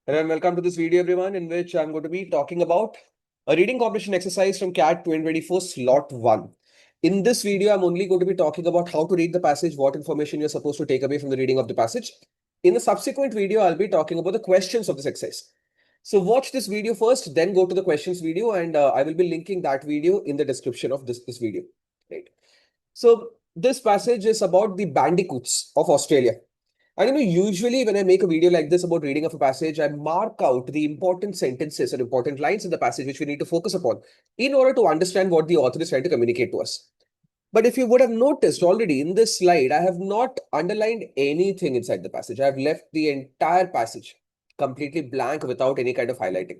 Hello and welcome to this video, everyone, in which I'm going to be talking about a reading comprehension exercise from CAT 2024 slot 1. In this video, I'm only going to be talking about how to read the passage, what information you're supposed to take away from the reading of the passage. In the subsequent video, I'll be talking about the questions of this exercise. So watch this video first, then go to the questions video, and I will be linking that video in the description of this video. Right. So this passage is about the bandicoots of Australia. And usually when I make a video like this about reading of a passage, I mark out the important sentences or important lines in the passage which we need to focus upon in order to understand what the author is trying to communicate to us. But if you would have noticed already in this slide, I have not underlined anything inside the passage. I have left the entire passage completely blank without any kind of highlighting.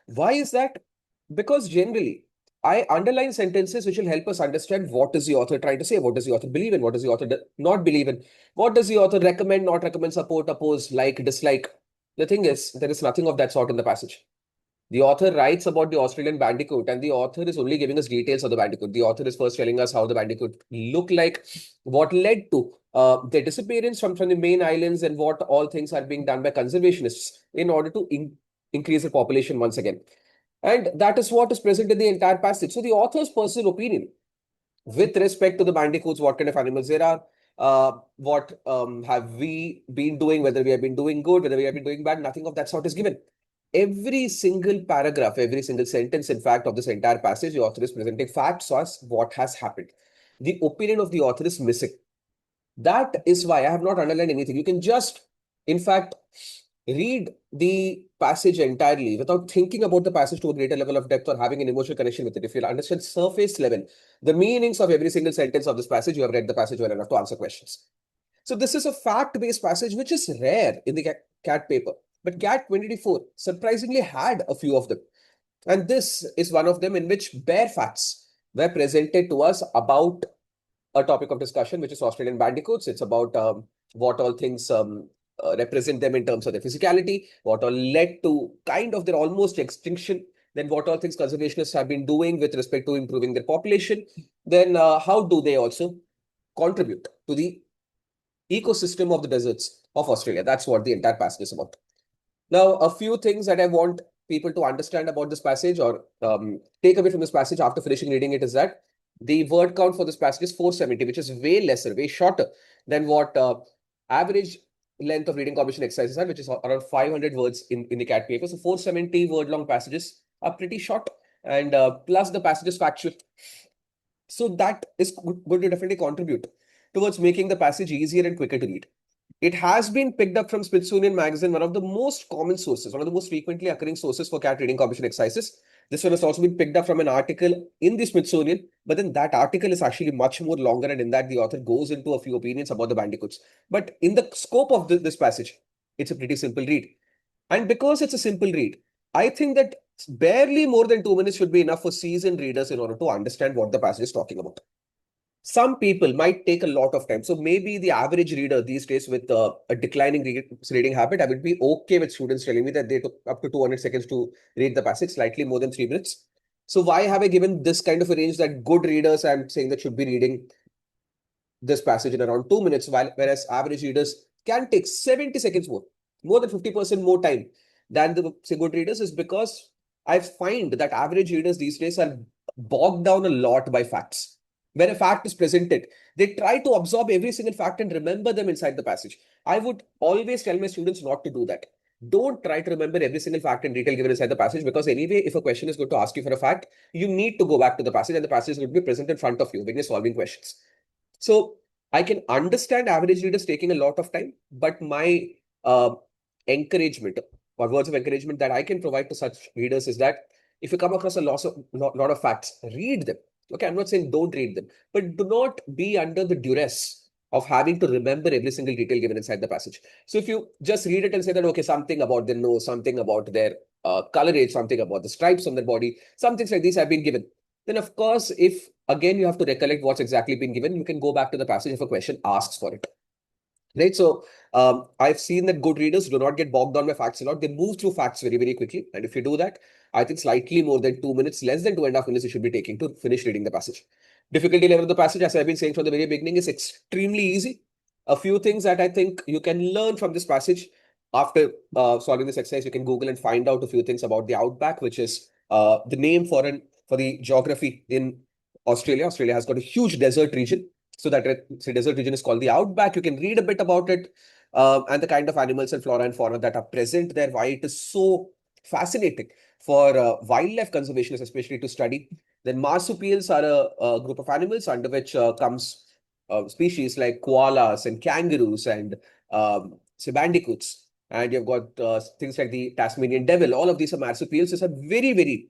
Why is that? Because generally, I underline sentences which will help us understand what is the author trying to say, what does the author believe in, what does the author not believe in, what does the author recommend, not recommend, support, oppose, like, dislike. The thing is, there is nothing of that sort in the passage. The author writes about the Australian bandicoot, and the author is only giving us details of the bandicoot. The author is first telling us how the bandicoot looked like, what led to their disappearance from the main islands, and what all things are being done by conservationists in order to increase the population once again. And that is what is present in the entire passage. So the author's personal opinion with respect to the bandicoots, what kind of animals there are, what have we been doing, whether we have been doing good, whether we have been doing bad, nothing of that sort is given. Every single paragraph, every single sentence, in fact, of this entire passage, the author is presenting facts as what has happened. The opinion of the author is missing. That is why I have not underlined anything. You can just, in fact, read the passage entirely without thinking about the passage to a greater level of depth or having an emotional connection with it. If you understand surface level, the meanings of every single sentence of this passage, you have read the passage well enough to answer questions. So this is a fact-based passage, which is rare in the CAT paper. But CAT 2024 surprisingly had a few of them. And this is one of them in which bare facts were presented to us about a topic of discussion, which is Australian bandicoots. It's about what all things represent them in terms of their physicality, what all led to kind of their almost extinction, then what all things conservationists have been doing with respect to improving their population, then how do they also contribute to the ecosystem of the deserts of Australia. That's what the entire passage is about. Now, a few things that I want people to understand about this passage or take away from this passage after finishing reading it is that the word count for this passage is 470, which is way lesser, way shorter than what average length of reading comprehension exercises are, which is around 500 words in the CAT paper. So 470 word long passages are pretty short, and plus the passage is factual. So that is going to definitely contribute towards making the passage easier and quicker to read. It has been picked up from Smithsonian Magazine, one of the most common sources, one of the most frequently occurring sources for CAT reading comprehension exercises. This one has also been picked up from an article in the Smithsonian, but then that article is actually much more longer, and in that the author goes into a few opinions about the bandicoots. But in the scope of this passage, it's a pretty simple read. And because it's a simple read, I think that barely more than 2 minutes should be enough for seasoned readers in order to understand what the passage is talking about. Some people might take a lot of time. So maybe the average reader these days with a declining reading habit, I would be okay with students telling me that they took up to 200 seconds to read the passage, slightly more than 3 minutes. So why have I given this kind of a range that good readers, I'm saying, that should be reading this passage in around 2 minutes, whereas average readers can take 70 seconds more than 50% more time than the good readers, is because I find that average readers these days are bogged down a lot by facts. When a fact is presented, they try to absorb every single fact and remember them inside the passage. I would always tell my students not to do that. Don't try to remember every single fact in detail given inside the passage, because anyway, if a question is going to ask you for a fact, you need to go back to the passage, and the passage is going to be present in front of you when you're solving questions. So I can understand average readers taking a lot of time, but my encouragement or words of encouragement that I can provide to such readers is that if you come across a lot of facts, read them. Okay, I'm not saying don't read them, but do not be under the duress of having to remember every single detail given inside the passage. So if you just read it and say that, okay, something about their nose, something about their colorage, something about the stripes on their body, some things like these have been given, then of course, if again you have to recollect what's exactly been given, you can go back to the passage if a question asks for it. Right. So I've seen that good readers do not get bogged down by facts a lot. They move through facts very, very quickly. And if you do that, I think slightly more than 2 minutes, less than 2.5 minutes, you should be taking to finish reading the passage. Difficulty level of the passage, as I've been saying from the very beginning, is extremely easy. A few things that I think you can learn from this passage after solving this exercise, you can Google and find out a few things about the outback, which is the name for the geography in Australia. Australia has got a huge desert region. So that desert region is called the outback. You can read a bit about it and the kind of animals and flora and fauna that are present there, why it is so fascinating for wildlife conservationists, especially to study. Then marsupials are a group of animals under which comes species like koalas and kangaroos and say bandicoots. And you've got things like the Tasmanian devil. All of these are marsupials. These are very, very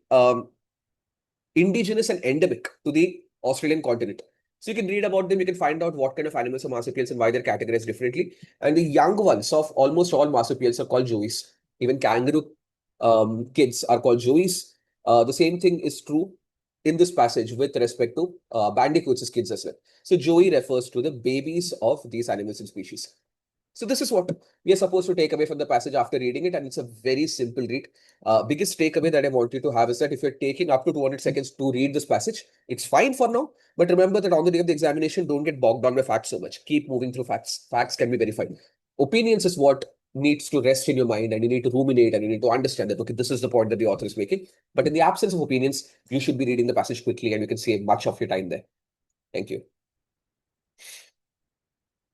indigenous and endemic to the Australian continent. So you can read about them, you can find out what kind of animals are marsupials and why they're categorized differently. And the young ones of almost all marsupials are called joeys. Even kangaroo kids are called joeys. The same thing is true in this passage with respect to bandicoots' kids as well. So joey refers to the babies of these animals and species. So this is what we are supposed to take away from the passage after reading it, and it's a very simple read. Biggest takeaway that I want you to have is that if you're taking up to 200 seconds to read this passage, it's fine for now. But remember that on the day of the examination, don't get bogged down by facts so much. Keep moving through facts. Facts can be verified. Opinions is what needs to rest in your mind, and you need to ruminate and you need to understand that, okay, this is the point that the author is making. But in the absence of opinions, you should be reading the passage quickly and you can save much of your time there. Thank you.